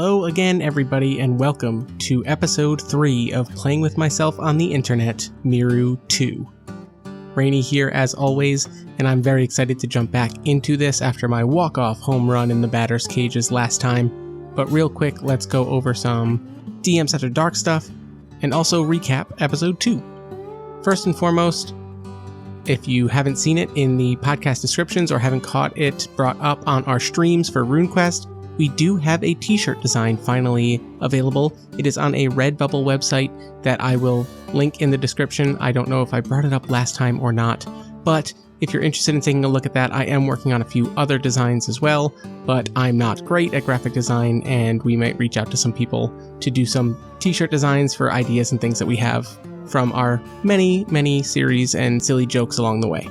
Hello again, everybody, and welcome to episode 3 of Playing With Myself on the Internet, Miru 2. Rainy here as always, and I'm very excited to jump back into this after my walk-off home run in the batter's cages last time. But real quick, let's go over some DMs After Dark stuff, and also recap episode 2. First and foremost, if you haven't seen it in the podcast descriptions or haven't caught it brought up on our streams for RuneQuest, we do have a t-shirt design finally available. It is on a Redbubble website that I will link in the description. I don't know if I brought it up last time or not, but if you're interested in taking a look at that, I am working on a few other designs as well, but I'm not great at graphic design, and we might reach out to some people to do some t-shirt designs for ideas and things that we have from our many series and silly jokes along the way.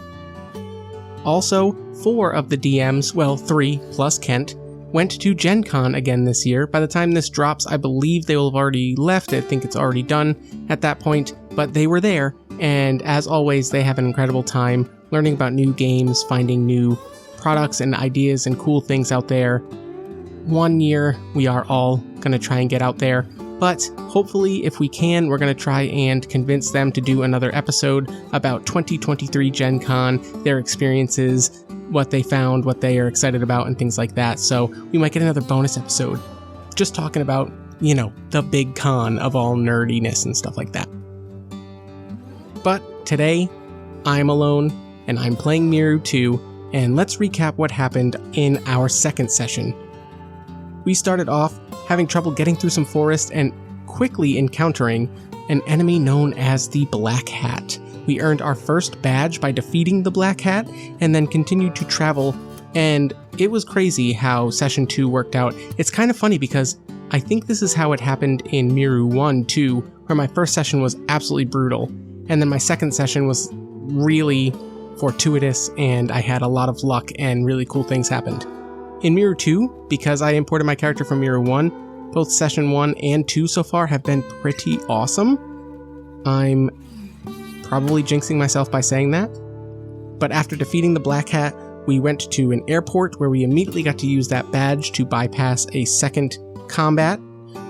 Also, 4 of the DMs, well, 3 plus Kent, went to Gen Con again this year. By the time this drops, I believe they will have already left. I think it's already done at that point, but they were there, and as always, they have an incredible time learning about new games, finding new products and ideas and cool things out there. One year, we are all going to try and get out there, but hopefully, if we can, we're going to try and convince them to do another episode about 2023 Gen Con, their experiences, what they found, what they are excited about, and things like that. So we might get another bonus episode just talking about, the big con of all nerdiness and stuff like that. But today, I'm alone, and I'm playing Miru 2, and let's recap what happened in our second session. We started off having trouble getting through some forest and quickly encountering an enemy known as the Black Hat. We earned our first badge by defeating the Black Hat, and then continued to travel, and it was crazy how Session 2 worked out. It's kind of funny because I think this is how it happened in Miru 1 too, where my first session was absolutely brutal, and then my second session was really fortuitous, and I had a lot of luck, and really cool things happened. In Miru 2, because I imported my character from Miru 1, both Session 1 and 2 so far have been pretty awesome. I'm probably jinxing myself by saying that, but after defeating the Black Hat, we went to an airport where we immediately got to use that badge to bypass a second combat.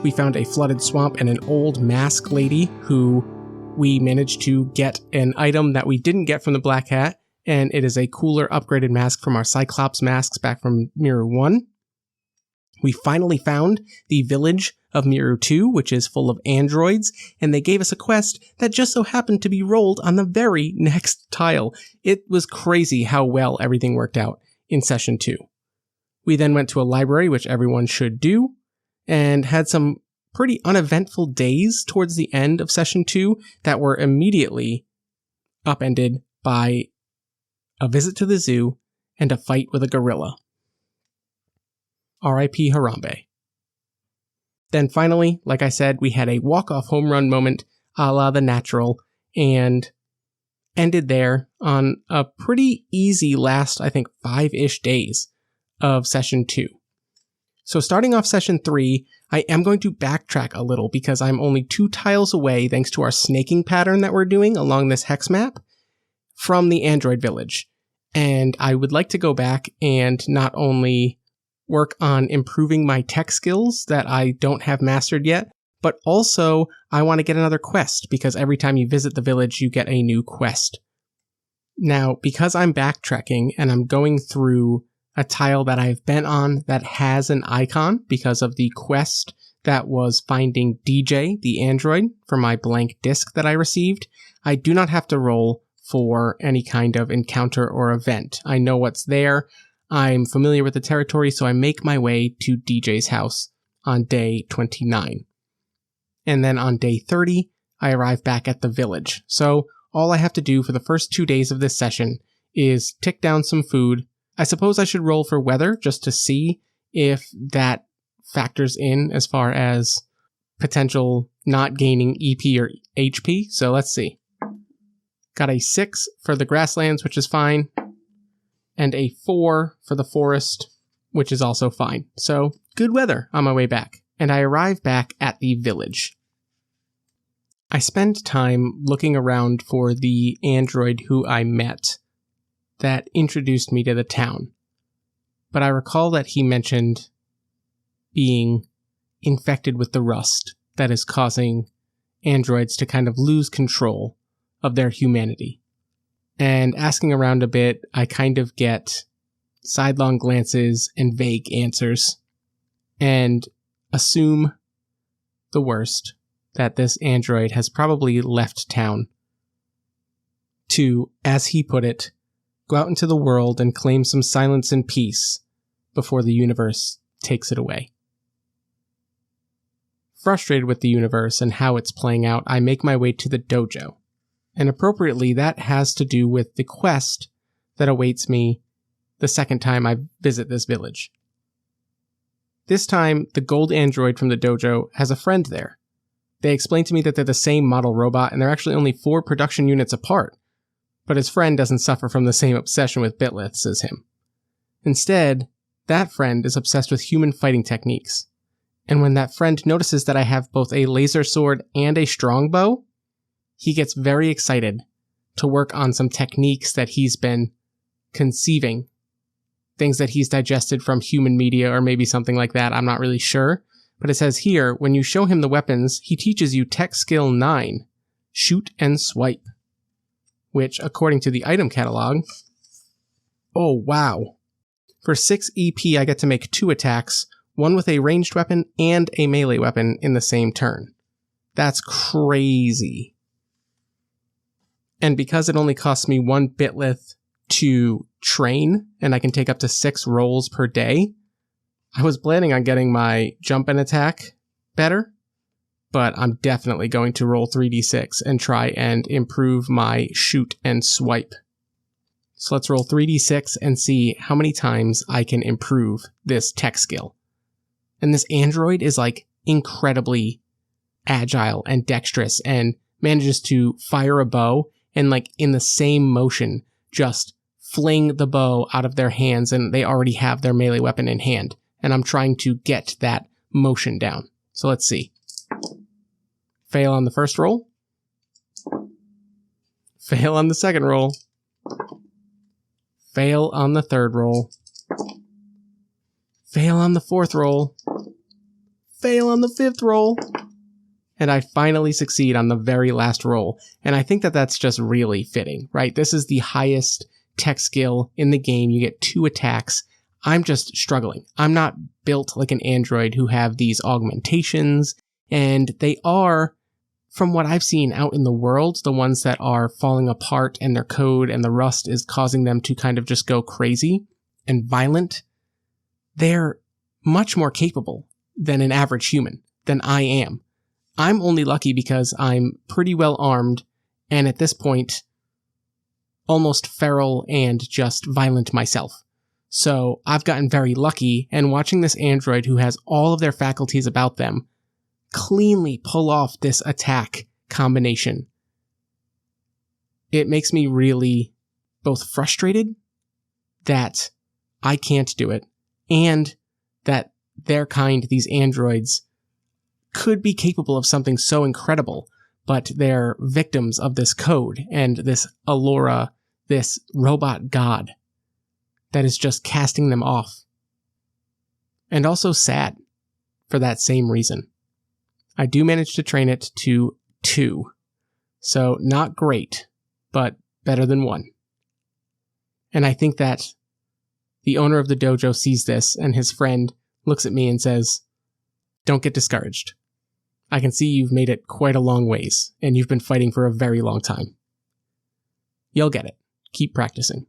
We found a flooded swamp and an old mask lady who we managed to get an item that we didn't get from the Black Hat, and it is a cooler upgraded mask from our Cyclops masks back from Miru 1. We finally found the village of Miru 2, which is full of androids, and they gave us a quest that just so happened to be rolled on the very next tile. It was crazy how well everything worked out in Session 2. We then went to a library, which everyone should do, and had some pretty uneventful days towards the end of Session 2 that were immediately upended by a visit to the zoo and a fight with a gorilla. R.I.P. Harambe. Then finally, like I said, we had a walk-off home run moment a la The Natural, and ended there on a pretty easy last, 5-ish days of Session 2. So starting off Session 3, I am going to backtrack a little because I'm only 2 tiles away, thanks to our snaking pattern that we're doing along this hex map, from the android village. And I would like to go back and not only work on improving my tech skills that I don't have mastered yet, but also I want to get another quest, because every time you visit the village, you get a new quest. Now, because I'm backtracking and I'm going through a tile that I've been on that has an icon because of the quest that was finding DJ, the android, for my blank disc that I received, I do not have to roll for any kind of encounter or event. I know what's there. I'm familiar with the territory, so I make my way to DJ's house on day 29. And then on day 30, I arrive back at the village. So all I have to do for the first 2 days of this session is tick down some food. I suppose I should roll for weather just to see if that factors in as far as potential not gaining EP or HP. So let's see. Got a 6 for the grasslands, which is fine, and a 4 for the forest, which is also fine. So good weather on my way back, and I arrive back at the village. I spend time looking around for the android who I met that introduced me to the town, but I recall that he mentioned being infected with the rust that is causing androids to kind of lose control of their humanity. And asking around a bit, I kind of get sidelong glances and vague answers, and assume the worst, that this android has probably left town to, as he put it, go out into the world and claim some silence and peace before the universe takes it away. Frustrated with the universe and how it's playing out, I make my way to the dojo. And appropriately, that has to do with the quest that awaits me the second time I visit this village. This time, the gold android from the dojo has a friend there. They explain to me that they're the same model robot, and they're actually only 4 production units apart. But his friend doesn't suffer from the same obsession with bitliths as him. Instead, that friend is obsessed with human fighting techniques. And when that friend notices that I have both a laser sword and a strongbow, he gets very excited to work on some techniques that he's been conceiving. Things that he's digested from human media or maybe something like that, I'm not really sure. But it says here, when you show him the weapons, he teaches you Tech Skill 9, Shoot and Swipe. Which, according to the item catalog, oh wow. For 6 EP, I get to make 2 attacks, one with a ranged weapon and a melee weapon in the same turn. That's crazy. And because it only costs me 1 bitlith to train, and I can take up to 6 rolls per day, I was planning on getting my jump and attack better, but I'm definitely going to roll 3d6 and try and improve my shoot and swipe. So let's roll 3d6 and see how many times I can improve this tech skill. And this android is like incredibly agile and dexterous and manages to fire a bow and like in the same motion just fling the bow out of their hands, and they already have their melee weapon in hand. And I'm trying to get that motion down. So let's see. Fail on the first roll. Fail on the second roll. Fail on the third roll. Fail on the fourth roll. Fail on the fifth roll. And I finally succeed on the very last roll. And I think that that's just really fitting, right? This is the highest tech skill in the game. You get 2 attacks. I'm just struggling. I'm not built like an android who have these augmentations, and they are, from what I've seen out in the world, the ones that are falling apart and their code and the rust is causing them to kind of just go crazy and violent. They're much more capable than an average human, than I am. I'm only lucky because I'm pretty well armed, and at this point, almost feral and just violent myself. So I've gotten very lucky, and watching this android who has all of their faculties about them cleanly pull off this attack combination, it makes me really both frustrated that I can't do it, and that their kind, these androids, could be capable of something so incredible, but they're victims of this code and this Allura, this robot god that is just casting them off. And also sad for that same reason. I do manage to train it to 2. So not great, but better than 1. And I think that the owner of the dojo sees this, and his friend looks at me and says, "Don't get discouraged. I can see you've made it quite a long ways, and you've been fighting for a very long time. You'll get it. Keep practicing."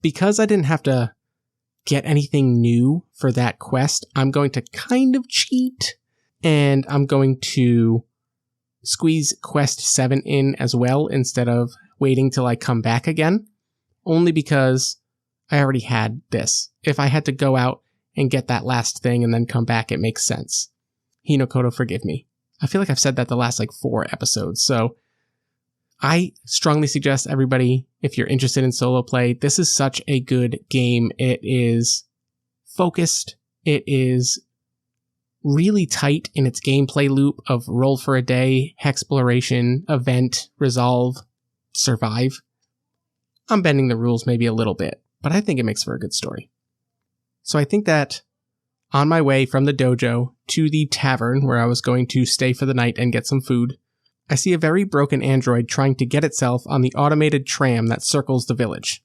Because I didn't have to get anything new for that quest, I'm going to kind of cheat, and I'm going to squeeze quest 7 in as well instead of waiting till I come back again, only because I already had this. If I had to go out and get that last thing and then come back, it makes sense. Hinokodo, forgive me. I feel like I've said that the last 4 episodes, so I strongly suggest everybody, if you're interested in solo play, this is such a good game. It is focused. It is really tight in its gameplay loop of roll for a day, hexploration, event, resolve, survive. I'm bending the rules maybe a little bit, but I think it makes for a good story. So I think that on my way from the dojo to the tavern where I was going to stay for the night and get some food, I see a very broken android trying to get itself on the automated tram that circles the village.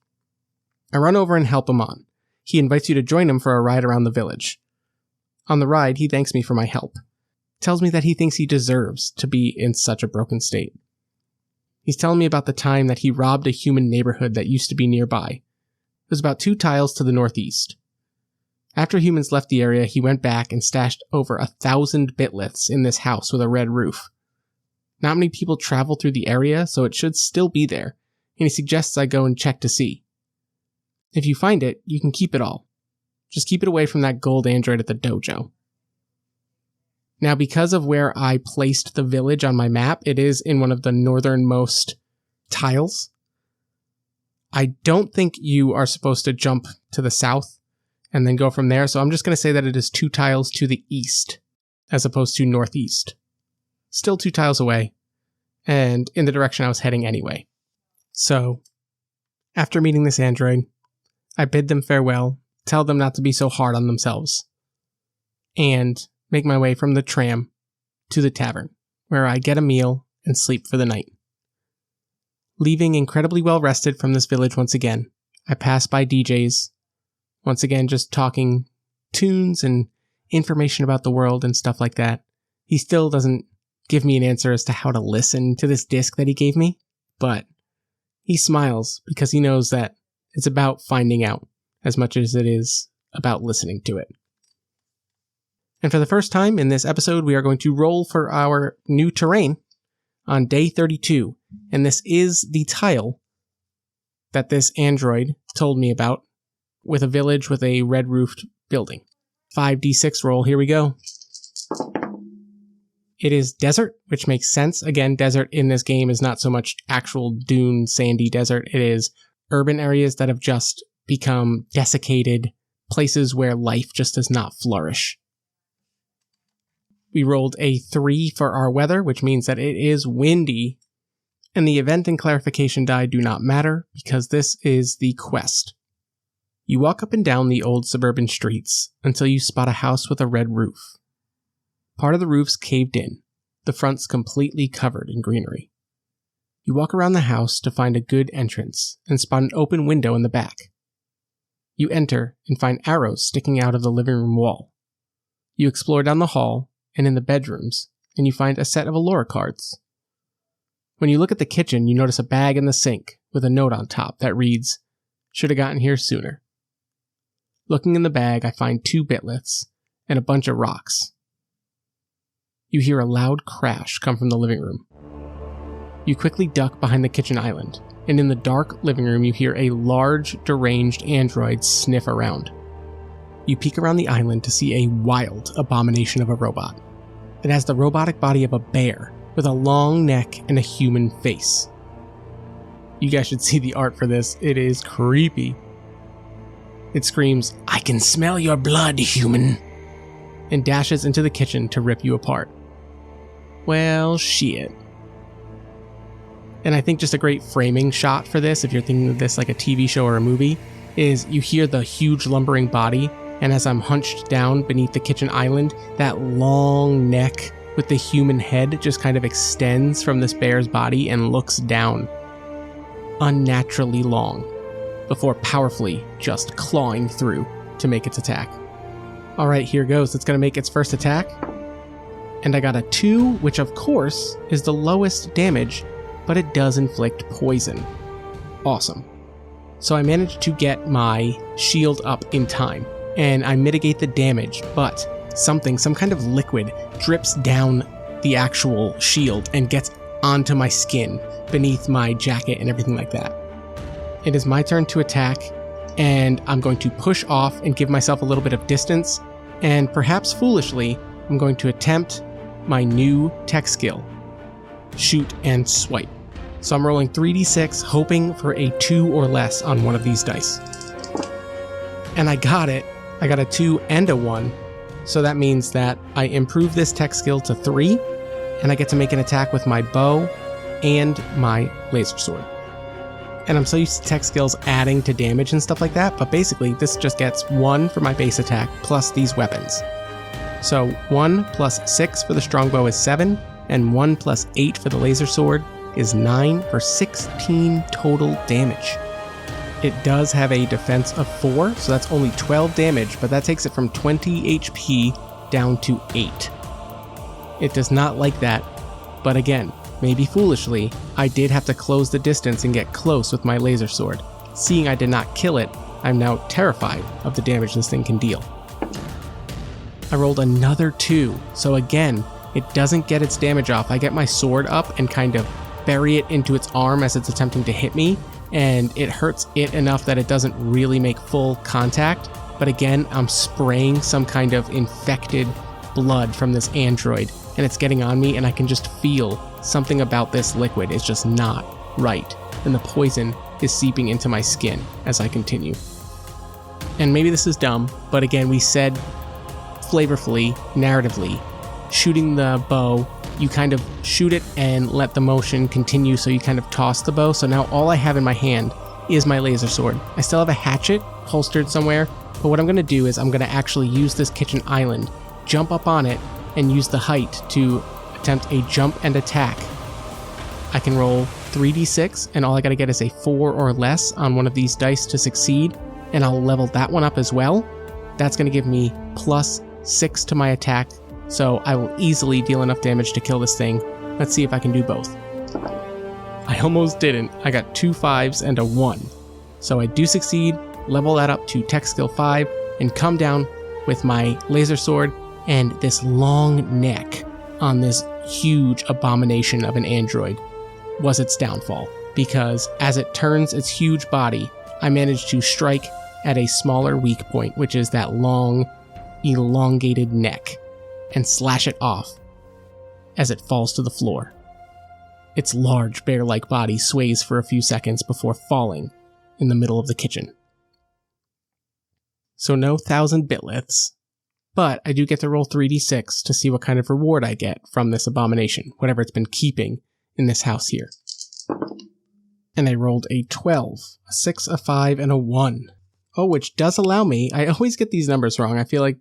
I run over and help him on. He invites you to join him for a ride around the village. On the ride, he thanks me for my help. Tells me that he thinks he deserves to be in such a broken state. He's telling me about the time that he robbed a human neighborhood that used to be nearby. It was about 2 tiles to the northeast. After humans left the area, he went back and stashed over 1,000 bitliths in this house with a red roof. Not many people travel through the area, so it should still be there, and he suggests I go and check to see. If you find it, you can keep it all. Just keep it away from that gold android at the dojo. Now, because of where I placed the village on my map, it is in one of the northernmost tiles. I don't think you are supposed to jump to the south and then go from there, so I'm just going to say that it is 2 tiles to the east, as opposed to northeast. Still 2 tiles away, and in the direction I was heading anyway. So, after meeting this android, I bid them farewell, tell them not to be so hard on themselves, and make my way from the tram to the tavern, where I get a meal and sleep for the night. Leaving incredibly well rested from this village once again, I pass by DJs, once again just talking tunes and information about the world and stuff like that. He still doesn't give me an answer as to how to listen to this disc that he gave me, but he smiles because he knows that it's about finding out as much as it is about listening to it. And for the first time in this episode, we are going to roll for our new terrain on day 32, and this is the tile that this android told me about, with a village with a red-roofed building. 5d6 roll, here we go. It is desert, which makes sense. Again, desert in this game is not so much actual dune, sandy desert. It is urban areas that have just become desiccated, places where life just does not flourish. We rolled a 3 for our weather, which means that it is windy, and the event and clarification die do not matter because this is the quest. You walk up and down the old suburban streets until you spot a house with a red roof. Part of the roof's caved in, the front's completely covered in greenery. You walk around the house to find a good entrance and spot an open window in the back. You enter and find arrows sticking out of the living room wall. You explore down the hall and in the bedrooms, and you find a set of Allura cards. When you look at the kitchen, you notice a bag in the sink with a note on top that reads, "Should have gotten here sooner." Looking in the bag, I find 2 bitliths and a bunch of rocks. You hear a loud crash come from the living room. You quickly duck behind the kitchen island, and in the dark living room you hear a large, deranged android sniff around. You peek around the island to see a wild abomination of a robot. It has the robotic body of a bear, with a long neck and a human face. You guys should see the art for this, it is creepy. It screams, "I can smell your blood, human," and dashes into the kitchen to rip you apart. Well, shit. And I think just a great framing shot for this, if you're thinking of this like a TV show or a movie, is you hear the huge lumbering body, and as I'm hunched down beneath the kitchen island, that long neck with the human head just kind of extends from this bear's body and looks down. Unnaturally long, before powerfully just clawing through to make its attack. Alright, here goes. It's going to make its first attack. And I got a 2, which of course is the lowest damage, but it does inflict poison. Awesome. So I managed to get my shield up in time, and I mitigate the damage, but some kind of liquid drips down the actual shield and gets onto my skin, beneath my jacket and everything like that. It is my turn to attack, and I'm going to push off and give myself a little bit of distance, and perhaps foolishly, I'm going to attempt my new tech skill, shoot and swipe. So I'm rolling 3d6, hoping for a 2 or less on one of these dice. And I got it. I got a 2 and a 1, so that means that I improve this tech skill to 3, and I get to make an attack with my bow and my laser sword. And I'm so used to tech skills adding to damage and stuff like that, but basically this just gets 1 for my base attack plus these weapons. So 1 plus 6 for the strongbow is 7, and 1 plus 8 for the laser sword is 9 for 16 total damage. It does have a defense of 4, so that's only 12 damage, but that takes it from 20 HP down to 8. It does not like that, but again, maybe foolishly, I did have to close the distance and get close with my laser sword. Seeing I did not kill it, I'm now terrified of the damage this thing can deal. I rolled another 2, so again, it doesn't get its damage off. I get my sword up and kind of bury it into its arm as it's attempting to hit me, and it hurts it enough that it doesn't really make full contact. But again, I'm spraying some kind of infected blood from this android, and it's getting on me, and I can just feel something about this liquid is just not right, and the poison is seeping into my skin as I continue. And maybe this is dumb, but again, we said flavorfully, narratively, shooting the bow, you kind of shoot it and let the motion continue, so you kind of toss the bow. So now all I have in my hand is my laser sword. I still have a hatchet holstered somewhere, but what I'm going to do is I'm going to actually use this kitchen island, jump up on it, and use the height to attempt a jump and attack. I can roll 3d6, and all I got to get is a 4 or less on one of these dice to succeed, and I'll level that one up as well. That's going to give me plus 6 to my attack, so I will easily deal enough damage to kill this thing. Let's see if I can do both. I almost didn't. I got 2 5s and a 1. So I do succeed, level that up to tech skill 5, and come down with my laser sword and this long neck on this huge abomination of an android was its downfall, because as it turns its huge body, I managed to strike at a smaller weak point, which is that long, elongated neck, and slash it off as it falls to the floor. Its large, bear-like body sways for a few seconds before falling in the middle of the kitchen. So no 1,000 bitliths, but I do get to roll 3d6 to see what kind of reward I get from this abomination, whatever it's been keeping in this house here. And I rolled a 12, a 6, a 5, and a 1. Oh, which does allow me, I always get these numbers wrong, I feel like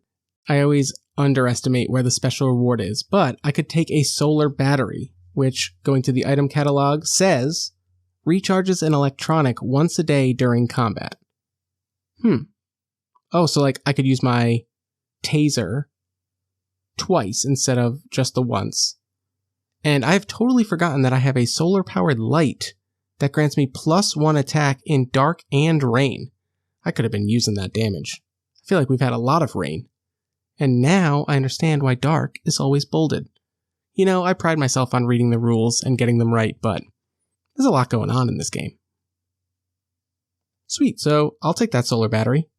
I always underestimate where the special reward is, but I could take a solar battery, which, going to the item catalog, says, recharges an electronic once a day during combat. Oh, so like I could use my taser twice instead of just the once. And I've totally forgotten that I have a solar-powered light that grants me +1 attack in dark and rain. I could have been using that damage. I feel like we've had a lot of rain. And now I understand why dark is always bolded. You know, I pride myself on reading the rules and getting them right, but there's a lot going on in this game. Sweet, so I'll take that solar battery.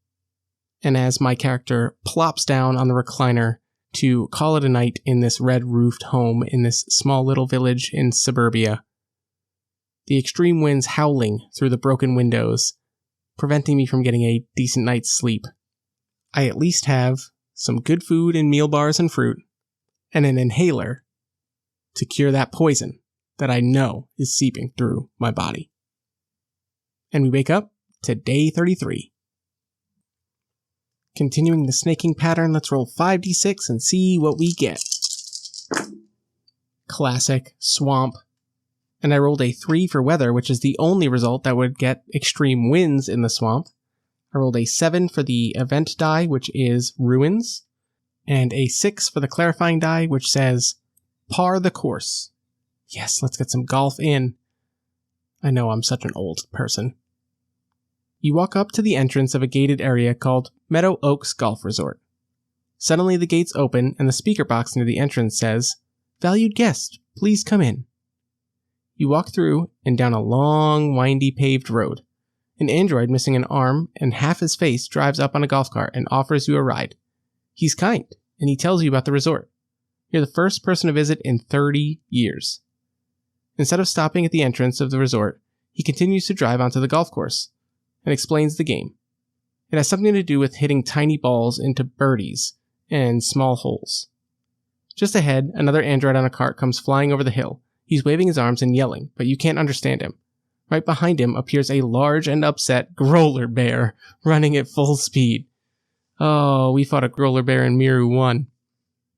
And as my character plops down on the recliner to call it a night in this red-roofed home in this small little village in suburbia, the extreme winds howling through the broken windows, preventing me from getting a decent night's sleep, I at least have some good food and meal bars and fruit, and an inhaler to cure that poison that I know is seeping through my body. And we wake up to day 33. Continuing the snaking pattern, let's roll 5d6 and see what we get. Classic swamp. And I rolled a 3 for weather, which is the only result that would get extreme winds in the swamp. I rolled a 7 for the event die, which is ruins, and a 6 for the clarifying die, which says par the course. Yes, let's get some golf in. I know I'm such an old person. You walk up to the entrance of a gated area called Meadow Oaks Golf Resort. Suddenly the gates open and the speaker box near the entrance says, "Valued guest, please come in." You walk through and down a long, windy paved road. An android missing an arm and half his face drives up on a golf cart and offers you a ride. He's kind, and he tells you about the resort. You're the first person to visit in 30 years. Instead of stopping at the entrance of the resort, he continues to drive onto the golf course and explains the game. It has something to do with hitting tiny balls into birdies and small holes. Just ahead, another android on a cart comes flying over the hill. He's waving his arms and yelling, but you can't understand him. Right behind him appears a large and upset growler bear running at full speed. Oh, we fought a growler bear in Miru 1.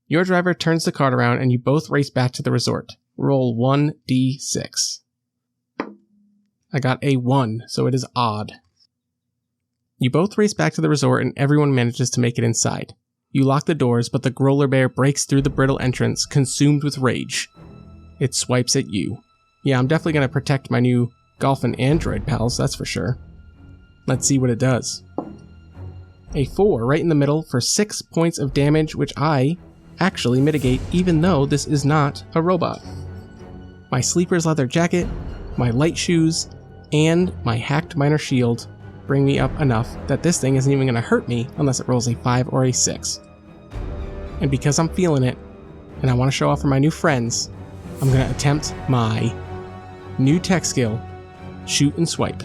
Your driver turns the cart around and you both race back to the resort. Roll 1d6. I got a 1, so it is odd. You both race back to the resort and everyone manages to make it inside. You lock the doors, but the growler bear breaks through the brittle entrance, consumed with rage. It swipes at you. Yeah, I'm definitely going to protect my new golfin android pals, that's for sure. Let's see what it does. A 4 right in the middle for 6 points of damage, which I actually mitigate even though this is not a robot. My sleeper's leather jacket, my light shoes, and my hacked minor shield bring me up enough that this thing isn't even going to hurt me unless it rolls a 5 or a 6. And because I'm feeling it, and I want to show off for my new friends, I'm going to attempt my new tech skill, shoot and swipe.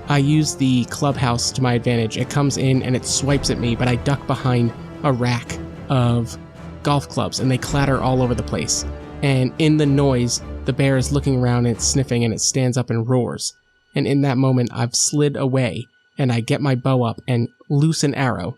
I use the clubhouse to my advantage. It comes in and it swipes at me, but I duck behind a rack of golf clubs and they clatter all over the place. And in the noise, the bear is looking around and it's sniffing and it stands up and roars. And in that moment, I've slid away and I get my bow up and loose an arrow.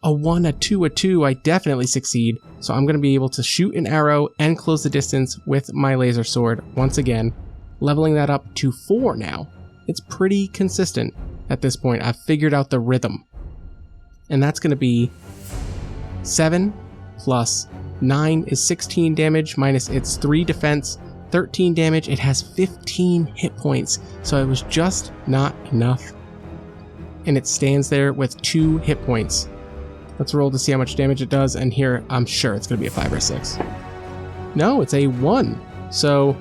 A 1, a 2, a 2, I definitely succeed. So I'm going to be able to shoot an arrow and close the distance with my laser sword once again, leveling that up to 4 now. It's pretty consistent at this point. I've figured out the rhythm. And that's going to be 7 plus 9 is 16 damage minus its 3 defense, 13 damage. It has 15 hit points, so it was just not enough. And it stands there with 2 hit points. Let's roll to see how much damage it does, and here I'm sure it's going to be a 5 or 6. No, it's a 1. So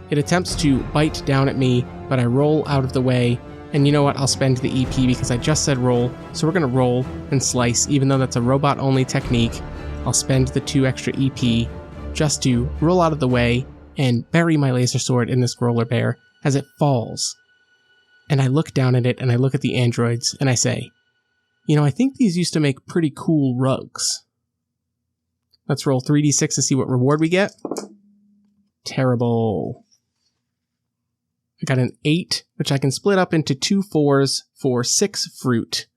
it attempts to bite down at me, but I roll out of the way. And you know what? I'll spend the EP because I just said roll. So we're going to roll and slice, even though that's a robot-only technique. I'll spend the 2 extra EP just to roll out of the way and bury my laser sword in this growler bear as it falls. And I look down at it and I look at the androids and I say, you know, I think these used to make pretty cool rugs. Let's roll 3d6 to see what reward we get. Terrible. I got an 8, which I can split up into 2 4s for 6 fruit.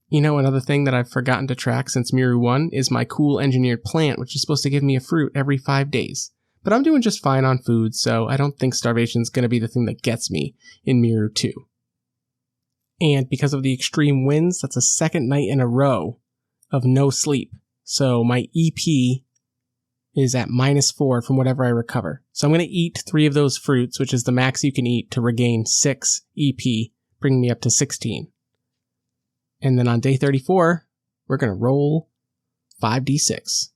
You know, another thing that I've forgotten to track since Miru 1 is my cool engineered plant, which is supposed to give me a fruit every 5 days. But I'm doing just fine on food, so I don't think starvation's going to be the thing that gets me in Miru 2. And because of the extreme winds, that's a second night in a row of no sleep. So my EP is at -4 from whatever I recover. So I'm going to eat 3 of those fruits, which is the max you can eat to regain 6 EP, bringing me up to 16. And then on day 34, we're going to roll 5d6.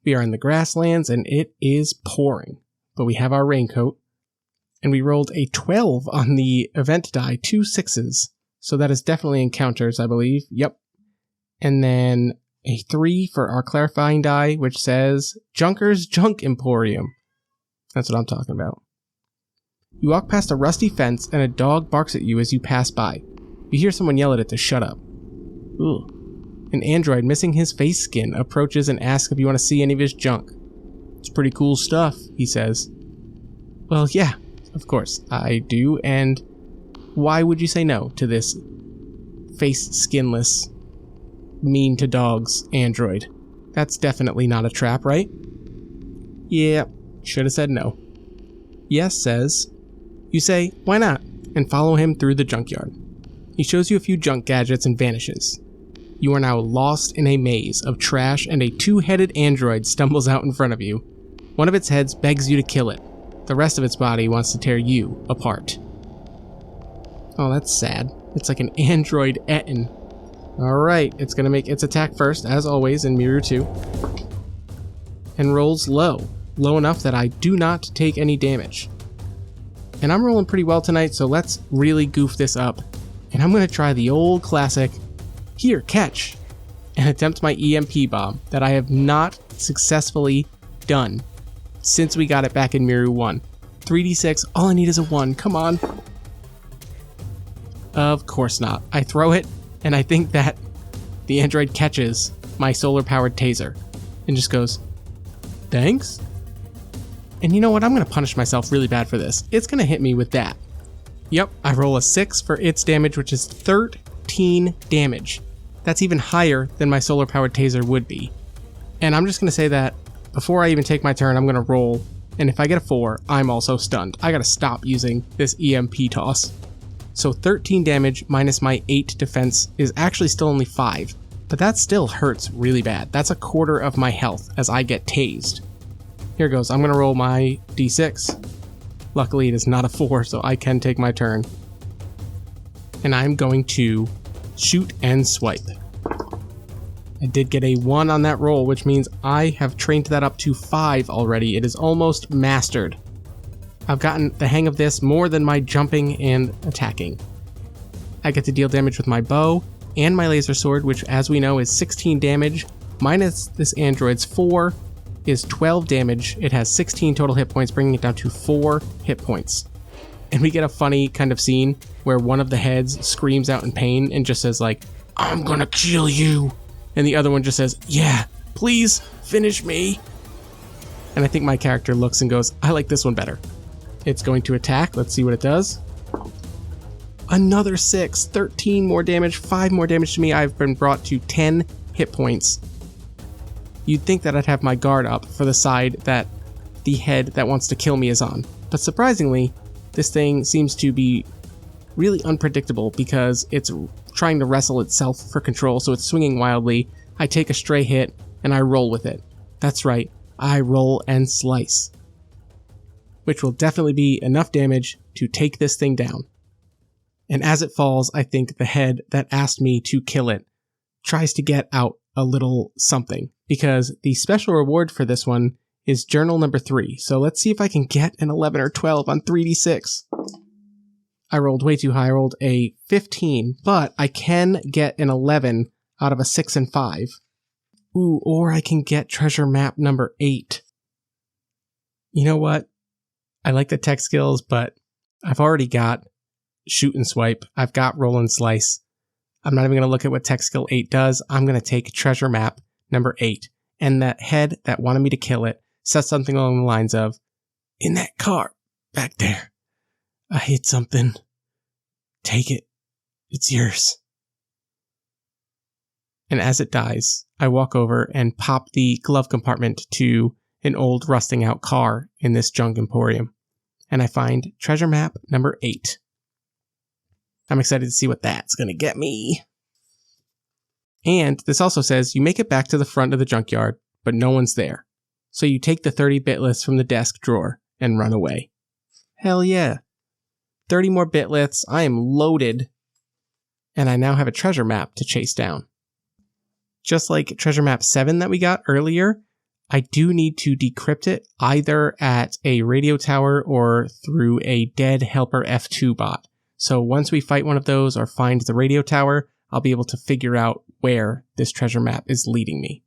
We are in the grasslands and it is pouring, but we have our raincoat. And we rolled a 12 on the event die, 2 6s. So that is definitely encounters, I believe. Yep. And then a 3 for our clarifying die, which says Junker's Junk Emporium. That's what I'm talking about. You walk past a rusty fence and a dog barks at you as you pass by. You hear someone yell at it to shut up. Ugh. An android missing his face skin approaches and asks if you want to see any of his junk. It's pretty cool stuff, he says. Well, yeah, of course, I do, and why would you say no to this face skinless, mean to dogs android? That's definitely not a trap, right? Yeah, should have said no. Yes says, you say, why not? And follow him through the junkyard. He shows you a few junk gadgets and vanishes. You are now lost in a maze of trash and a 2-headed android stumbles out in front of you. One of its heads begs you to kill it. The rest of its body wants to tear you apart. Oh, that's sad. It's like an android Etten. Alright, it's gonna make its attack first, as always in Miru 2. And rolls low. Low enough that I do not take any damage. And I'm rolling pretty well tonight, so let's really goof this up. And I'm gonna try the old classic, here, catch, and attempt my EMP bomb that I have not successfully done since we got it back in Miru 1. 3d6, all I need is a 1, come on. Of course not. I throw it, and I think that the android catches my solar-powered taser and just goes, thanks? And you know what? I'm going to punish myself really bad for this. It's going to hit me with that. Yep, I roll a 6 for its damage, which is 13 damage. That's even higher than my solar-powered taser would be. And I'm just going to say that before I even take my turn, I'm going to roll. And if I get a 4, I'm also stunned. I got to stop using this EMP toss. So 13 damage minus my 8 defense is actually still only 5. But that still hurts really bad. That's a quarter of my health as I get tased. Here goes. I'm going to roll my d6. Luckily, it is not a 4, so I can take my turn. And I'm going to shoot and swipe. I did get a 1 on that roll, which means I have trained that up to 5 already. It is almost mastered. I've gotten the hang of this more than my jumping and attacking. I get to deal damage with my bow and my laser sword, which as we know is 16 damage, minus this android's 4 is 12 damage. It has 16 total hit points, bringing it down to 4 hit points. And we get a funny kind of scene where one of the heads screams out in pain and just says like, "I'm gonna kill you." And the other one just says, "Yeah, please finish me." And I think my character looks and goes, "I like this one better." It's going to attack. Let's see what it does. Another 6, 13 more damage, 5 more damage to me. I've been brought to 10 hit points. You'd think that I'd have my guard up for the side that the head that wants to kill me is on. But surprisingly, this thing seems to be really unpredictable because it's trying to wrestle itself for control, so it's swinging wildly. I take a stray hit, and I roll with it. That's right, I roll and slice. Which will definitely be enough damage to take this thing down. And as it falls, I think the head that asked me to kill it tries to get out a little something, because the special reward for this one is journal number 3. So let's see if I can get an 11 or 12 on 3d6. I rolled way too high. I rolled a 15, but I can get an 11 out of a 6 and 5. Ooh, or I can get treasure map number 8. You know what? I like the tech skills, but I've already got shoot and swipe. I've got roll and slice. I'm not even going to look at what tech skill 8 does. I'm going to take treasure map number 8. And that head that wanted me to kill it says something along the lines of, "In that car back there, I hid something. Take it. It's yours." And as it dies, I walk over and pop the glove compartment to an old rusting out car in this junk emporium. And I find treasure map number 8. I'm excited to see what that's going to get me. And this also says you make it back to the front of the junkyard, but no one's there. So you take the 30 bitliths from the desk drawer and run away. Hell yeah. 30 more bitliths. I am loaded. And I now have a treasure map to chase down. Just like treasure map 7 that we got earlier, I do need to decrypt it either at a radio tower or through a dead helper F2 bot. So once we fight one of those or find the radio tower, I'll be able to figure out where this treasure map is leading me.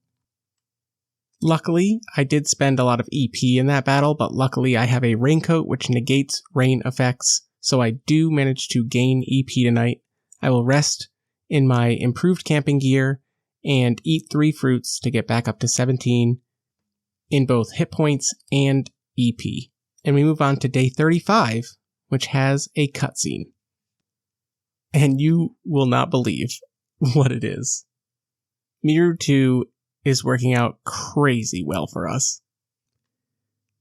Luckily, I did spend a lot of EP in that battle, but luckily I have a raincoat which negates rain effects, so I do manage to gain EP tonight. I will rest in my improved camping gear and eat 3 fruits to get back up to 17 in both hit points and EP. And we move on to day 35, which has a cutscene. And you will not believe what it is. Miru 2 is working out crazy well for us.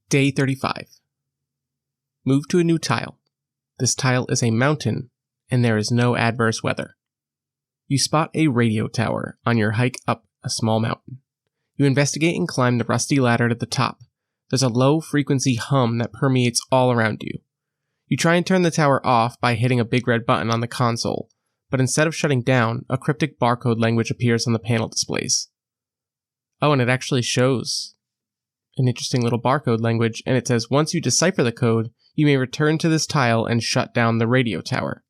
Day 35. Move to a new tile. This tile is a mountain, and there is no adverse weather. You spot a radio tower on your hike up a small mountain. You investigate and climb the rusty ladder to the top. There's a low-frequency hum that permeates all around you. You try and turn the tower off by hitting a big red button on the console, but instead of shutting down, a cryptic barcode language appears on the panel displays. Oh, and it actually shows an interesting little barcode language, and it says, once you decipher the code, you may return to this tile and shut down the radio tower.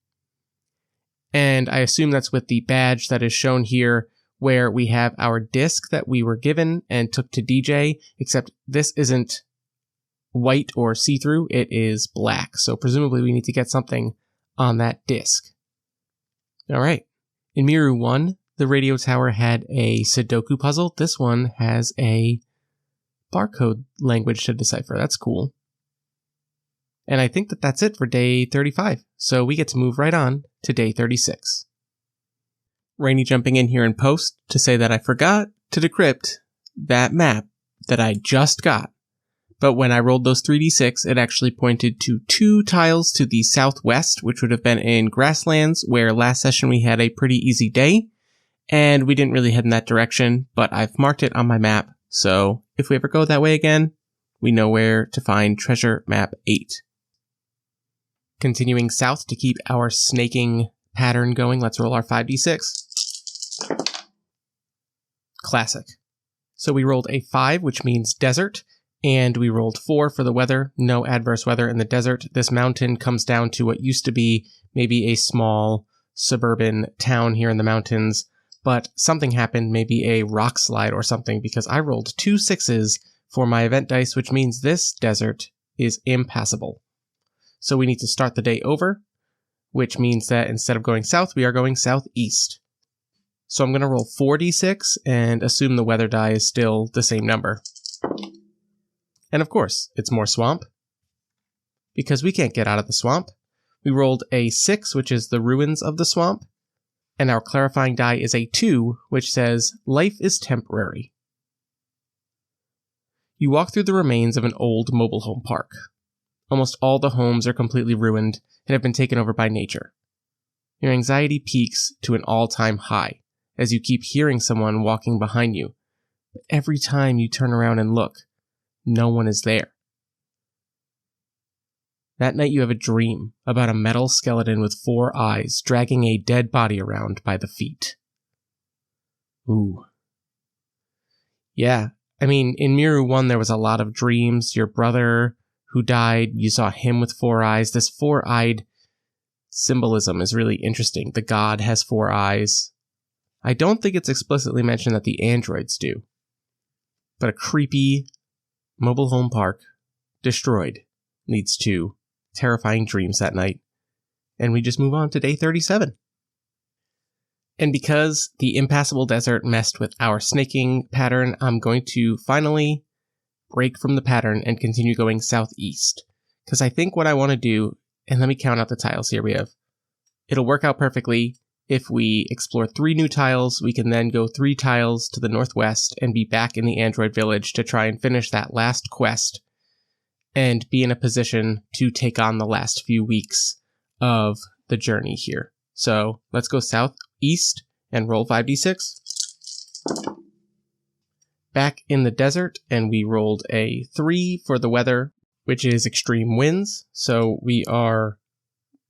And I assume that's with the badge that is shown here, where we have our disc that we were given and took to DJ, except this isn't white or see-through, it is black. So presumably we need to get something on that disc. Alright. In Miru 1, the radio tower had a Sudoku puzzle. This one has a barcode language to decipher. That's cool. And I think that that's it for day 35. So we get to move right on to day 36. Rainy jumping in here in post to say that I forgot to decrypt that map that I just got. But when I rolled those 3d6, it actually pointed to 2 tiles to the southwest, which would have been in grasslands, where last session we had a pretty easy day, and we didn't really head in that direction, but I've marked it on my map, so if we ever go that way again, we know where to find treasure map 8. Continuing south to keep our snaking pattern going, let's roll our 5d6. Classic. So we rolled a 5, which means desert, and we rolled 4 for the weather. No adverse weather in the desert. This mountain comes down to what used to be maybe a small suburban town here in the mountains, but something happened, maybe a rock slide or something, because I rolled 2 6s for my event dice, which means this desert is impassable. So we need to start the day over, which means that instead of going south, we are going southeast. So I'm going to roll 4d6 and assume the weather die is still the same number. And of course, it's more swamp, because we can't get out of the swamp. We rolled a 6, which is the ruins of the swamp, and our clarifying die is a 2, which says, life is temporary. You walk through the remains of an old mobile home park. Almost all the homes are completely ruined and have been taken over by nature. Your anxiety peaks to an all-time high as you keep hearing someone walking behind you. But every time you turn around and look, no one is there. That night you have a dream about a metal skeleton with 4 eyes dragging a dead body around by the feet. Ooh. Yeah, I mean, in Miru 1 there was a lot of dreams. Your brother who died, you saw him with 4 eyes. This 4-eyed symbolism is really interesting. The god has 4 eyes. I don't think it's explicitly mentioned that the androids do. But a creepy mobile home park destroyed leads to terrifying dreams that night. And we just move on to day 37. And because the impassable desert messed with our snaking pattern, I'm going to finally break from the pattern and continue going southeast. Because I think what I want to do, and let me count out the tiles here we have. It'll work out perfectly. If we explore 3 new tiles, we can then go 3 tiles to the northwest and be back in the android village to try and finish that last quest and be in a position to take on the last few weeks of the journey here. So let's go southeast and roll 5d6. Back in the desert, and we rolled a 3 for the weather, which is extreme winds. So we are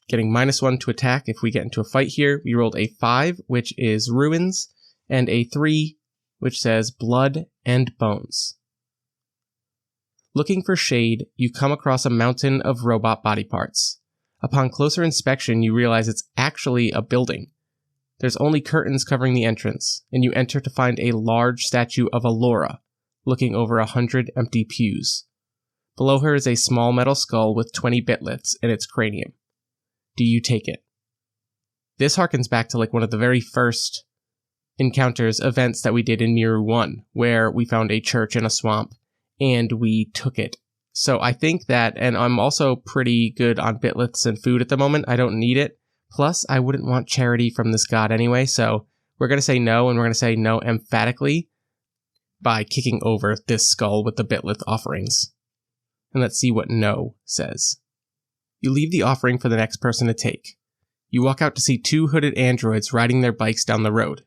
getting -1 to attack if we get into a fight here. We rolled a 5, which is ruins, and a 3, which says blood and bones. Looking for shade, you come across a mountain of robot body parts. Upon closer inspection, you realize it's actually a building. There's only curtains covering the entrance, and you enter to find a large statue of Allura, looking over 100 empty pews. Below her is a small metal skull with 20 bitlets in its cranium. Do you take it? This harkens back to like one of the very first events that we did in Miru 1, where we found a church in a swamp, and we took it. So I think that, and I'm also pretty good on bitlets and food at the moment, I don't need it. Plus, I wouldn't want charity from this god anyway, so we're going to say no, and we're going to say no emphatically by kicking over this skull with the bitlet offerings. And let's see what no says. You leave the offering for the next person to take. You walk out to see 2 hooded androids riding their bikes down the road.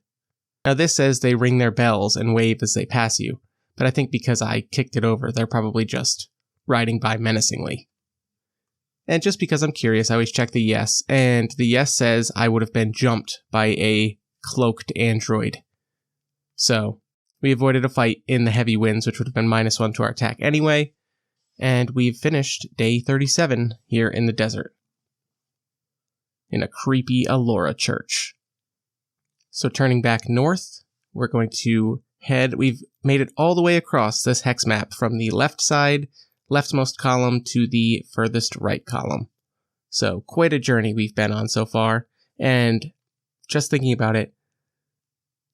Now this says they ring their bells and wave as they pass you, but I think because I kicked it over, they're probably just riding by menacingly. And just because I'm curious, I always check the yes, and the yes says I would have been jumped by a cloaked android. So, we avoided a fight in the heavy winds, which would have been -1 to our attack anyway, and we've finished day 37 here in the desert. In a creepy Allura church. So turning back north, we're going to we've made it all the way across this hex map from the left side, leftmost column to the furthest right column. So quite a journey we've been on so far, and just thinking about it,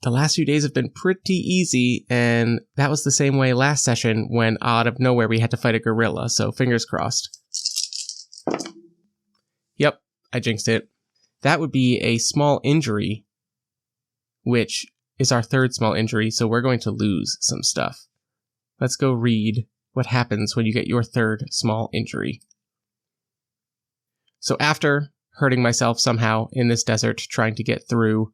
the last few days have been pretty easy, and that was the same way last session when out of nowhere we had to fight a gorilla, so fingers crossed. Yep, I jinxed it. That would be a small injury, which is our third small injury, so we're going to lose some stuff. Let's go read what happens when you get your third small injury. So after hurting myself somehow in this desert trying to get through,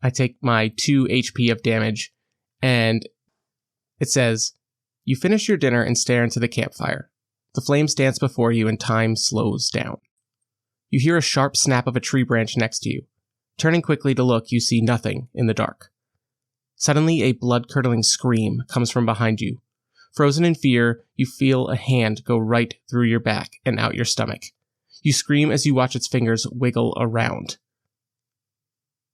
I take my 2 HP of damage, and it says, you finish your dinner and stare into the campfire. The flames dance before you and time slows down. You hear a sharp snap of a tree branch next to you. Turning quickly to look, you see nothing in the dark. Suddenly, a blood-curdling scream comes from behind you. Frozen in fear, you feel a hand go right through your back and out your stomach. You scream as you watch its fingers wiggle around.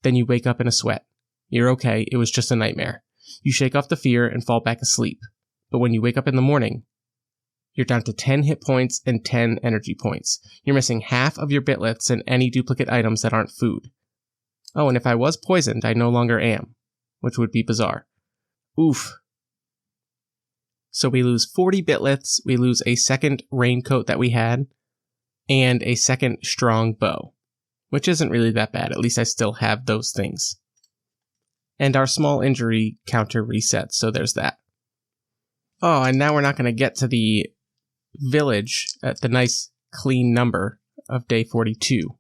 Then you wake up in a sweat. You're okay, it was just a nightmare. You shake off the fear and fall back asleep. But when you wake up in the morning, you're down to 10 hit points and 10 energy points. You're missing half of your bitliths and any duplicate items that aren't food. Oh, and if I was poisoned, I no longer am, which would be bizarre. Oof. So we lose 40 bitliths, we lose a second raincoat that we had, and a second strong bow, which isn't really that bad. At least I still have those things. And our small injury counter resets, so there's that. Oh, and now we're not going to get to the village at the nice clean number of day 42.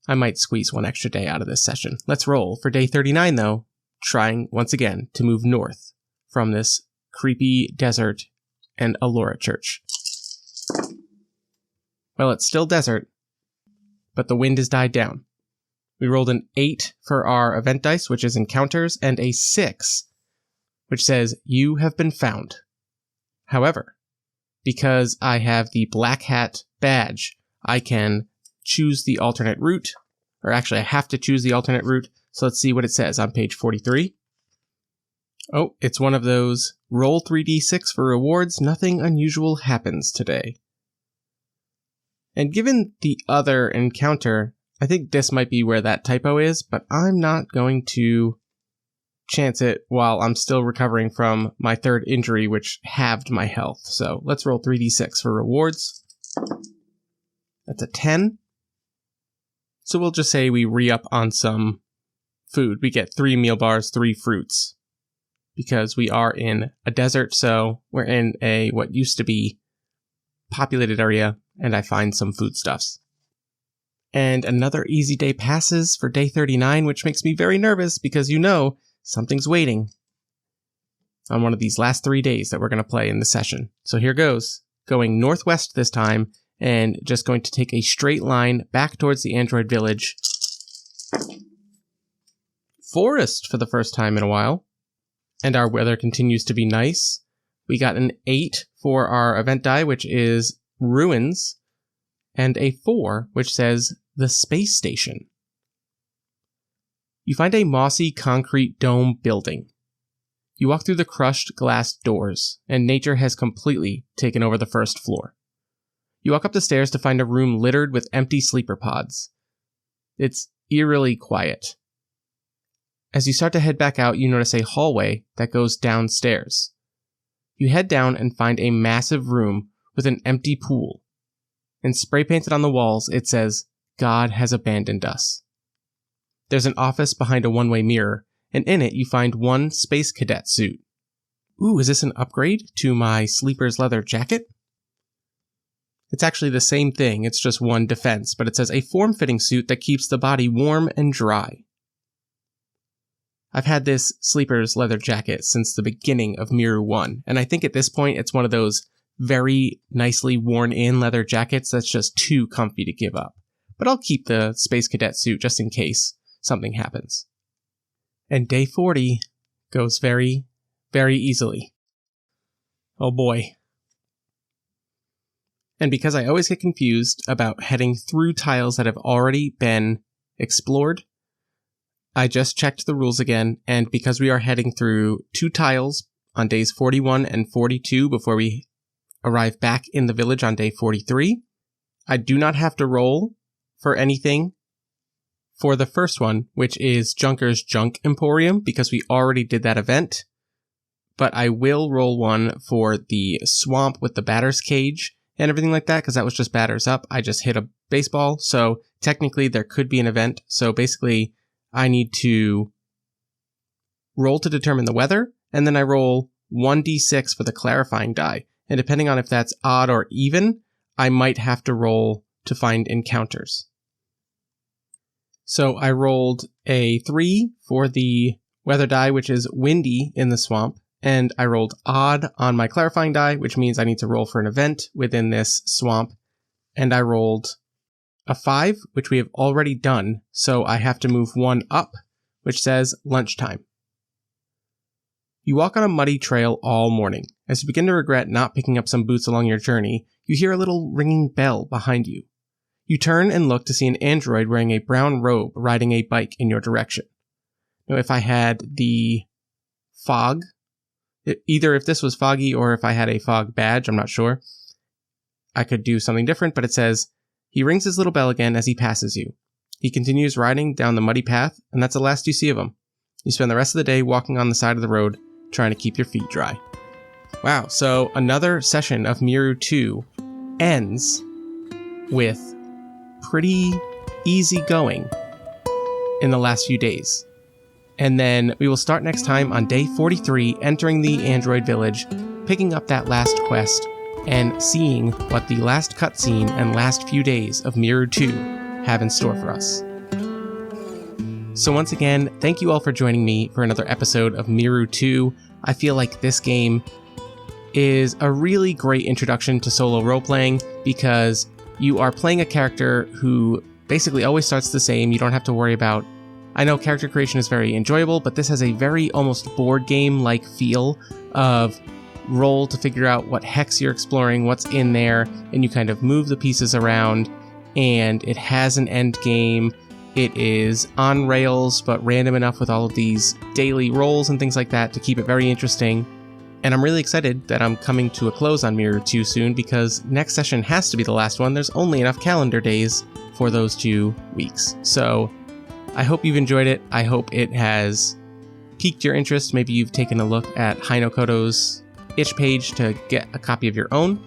I might squeeze one extra day out of this session. Let's roll for day 39, though, trying once again to move north from this creepy desert and Allura church. Well, it's still desert, but the wind has died down. We rolled an 8 for our event dice, which is encounters, and a 6, which says, you have been found. However, because I have the black hat badge, I can choose the alternate route, or actually I have to choose the alternate route, so let's see what it says on page 43. Oh, it's one of those roll 3d6 for rewards, nothing unusual happens today. And given the other encounter, I think this might be where that typo is, but I'm not going to chance it while I'm still recovering from my third injury, which halved my health. So let's roll 3d6 for rewards. That's a 10. So we'll just say we re-up on some food. We get 3 meal bars, 3 fruits. Because we are in a desert, so we're in a what used to be populated area, and I find some foodstuffs. And another easy day passes for day 39, which makes me very nervous because something's waiting on one of these last 3 days that we're going to play in the session. So here goes, going northwest this time, and just going to take a straight line back towards the android village. Forest for the first time in a while. And our weather continues to be nice. We got an 8 for our event die, which is ruins, and a 4, which says the space station. You find a mossy concrete dome building. You walk through the crushed glass doors, and nature has completely taken over the first floor. You walk up the stairs to find a room littered with empty sleeper pods. It's eerily quiet. As you start to head back out, you notice a hallway that goes downstairs. You head down and find a massive room with an empty pool. And spray painted on the walls, it says, God has abandoned us. There's an office behind a one-way mirror, and in it you find one space cadet suit. Ooh, is this an upgrade to my sleeper's leather jacket? It's actually the same thing, it's just one defense, but it says a form-fitting suit that keeps the body warm and dry. I've had this sleeper's leather jacket since the beginning of Miru 1, and I think at this point it's one of those very nicely worn-in leather jackets that's just too comfy to give up. But I'll keep the Space Cadet suit just in case something happens. And day 40 goes very, very easily. Oh boy. And because I always get confused about heading through tiles that have already been explored, I just checked the rules again, and because we are heading through 2 tiles on days 41 and 42 before we arrive back in the village on day 43, I do not have to roll for anything for the first one, which is Junker's Junk Emporium, because we already did that event. But I will roll one for the swamp with the batter's cage and everything like that, because that was just batters up. I just hit a baseball, so technically there could be an event. So basically, I need to roll to determine the weather, and then I roll 1d6 for the clarifying die. And depending on if that's odd or even, I might have to roll to find encounters. So I rolled a 3 for the weather die, which is windy in the swamp, and I rolled odd on my clarifying die, which means I need to roll for an event within this swamp, and I rolled a 5, which we have already done, so I have to move 1 up, which says lunchtime. You walk on a muddy trail all morning. As you begin to regret not picking up some boots along your journey, you hear a little ringing bell behind you. You turn and look to see an android wearing a brown robe riding a bike in your direction. Now, if I had the fog, either if this was foggy or if I had a fog badge, I'm not sure, I could do something different, but it says, he rings his little bell again as he passes you. He continues riding down the muddy path, and that's the last you see of him. You spend the rest of the day walking on the side of the road, trying to keep your feet dry. Wow, so another session of Miru 2 ends with pretty easy going in the last few days. And then we will start next time on day 43, entering the android village, picking up that last quest, and seeing what the last cutscene and last few days of Miru 2 have in store for us. So once again, thank you all for joining me for another episode of Miru 2. I feel like this game is a really great introduction to solo role-playing because you are playing a character who basically always starts the same. You don't have to worry about... I know character creation is very enjoyable, but this has a very almost board game-like feel of roll to figure out what hex you're exploring, what's in there, and you kind of move the pieces around, and it has an end game. It is on rails, but random enough with all of these daily rolls and things like that to keep it very interesting. And I'm really excited that I'm coming to a close on Miru 2 soon because next session has to be the last one. There's only enough calendar days for those 2 weeks. So I hope you've enjoyed it. I hope it has piqued your interest. Maybe you've taken a look at Hinokodo's itch page to get a copy of your own.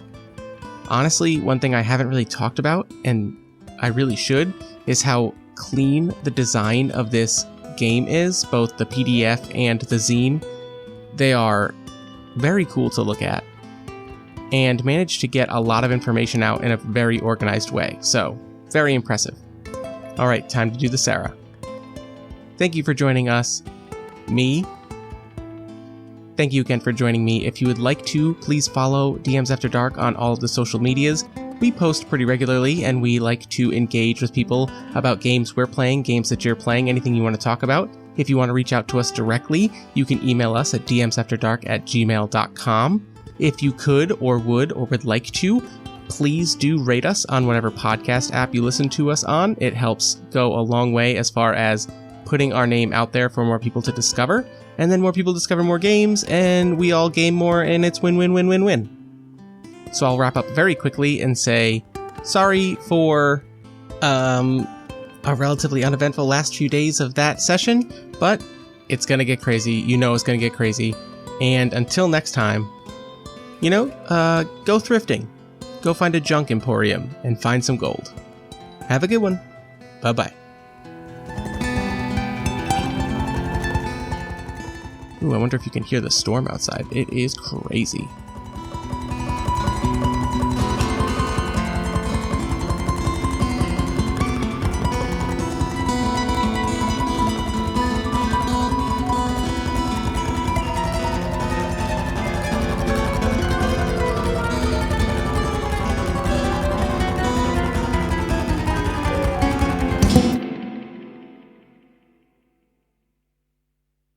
Honestly, one thing I haven't really talked about, and I really should, is how clean the design of this game is, both the PDF and the zine. They are very cool to look at and managed to get a lot of information out in a very organized way. So, very impressive. All right, time to do the Sarah. Thank you for joining us. Thank you again for joining me. If you would like to, please follow DMs After Dark on all of the social medias. We post pretty regularly, and we like to engage with people about games we're playing, games that you're playing, anything you want to talk about. If you want to reach out to us directly, you can email us at dmsafterdark@gmail.com. If you could or would like to, please do rate us on whatever podcast app you listen to us on. It helps go a long way as far as putting our name out there for more people to discover. And then more people discover more games, and we all game more, and it's win-win-win-win-win. So I'll wrap up very quickly and say, sorry for a relatively uneventful last few days of that session, but it's gonna get crazy. You know it's gonna get crazy. And until next time, go thrifting. Go find a junk emporium and find some gold. Have a good one. Bye-bye. Ooh, I wonder if you can hear the storm outside. It is crazy.